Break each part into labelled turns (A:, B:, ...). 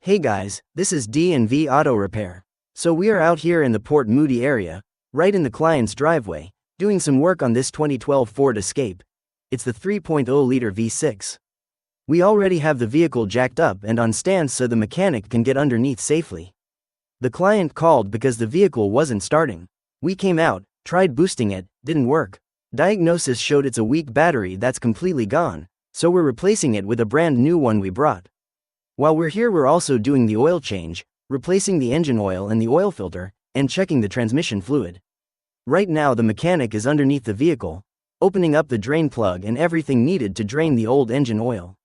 A: Hey guys, this is D&V Auto Repair. So we are out here in the Port Moody area, right in the client's driveway, doing some work on this 2012 Ford Escape. It's the 3.0-liter V6. We already have the vehicle jacked up and on stands so the mechanic can get underneath safely. The client called because the vehicle wasn't starting. We came out, tried boosting it, didn't work. Diagnosis showed it's a weak battery that's completely gone, so we're replacing it with a brand new one we brought. While we're here, we're also doing the oil change, replacing the engine oil and the oil filter, and checking the transmission fluid. Right now the mechanic is underneath the vehicle, opening up the drain plug and everything needed to drain the old engine oil.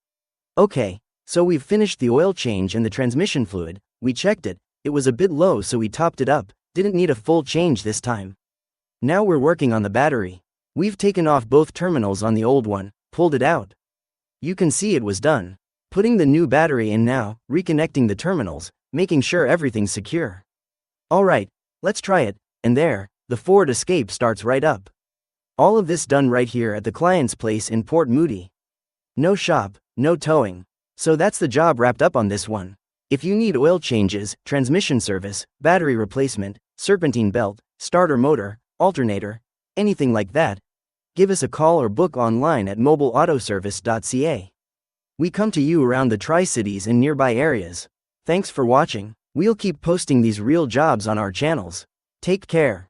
A: Okay, so we've finished the oil change and the transmission fluid. We checked it, it was a bit low so we topped it up, didn't need a full change this time. Now we're working on the battery. We've taken off both terminals on the old one, pulled it out. You can see it was done. Putting the new battery in now, reconnecting the terminals, making sure everything's secure. Alright, let's try it, and there, the Ford Escape starts right up. All of this done right here at the client's place in Port Moody. No shop, no towing. So that's the job wrapped up on this one. If you need oil changes, transmission service, battery replacement, serpentine belt, starter motor, alternator, anything like that, give us a call or book online at mobileautoservice.ca. We come to you around the Tri-Cities and nearby areas. Thanks for watching. We'll keep posting these real jobs on our channels. Take care.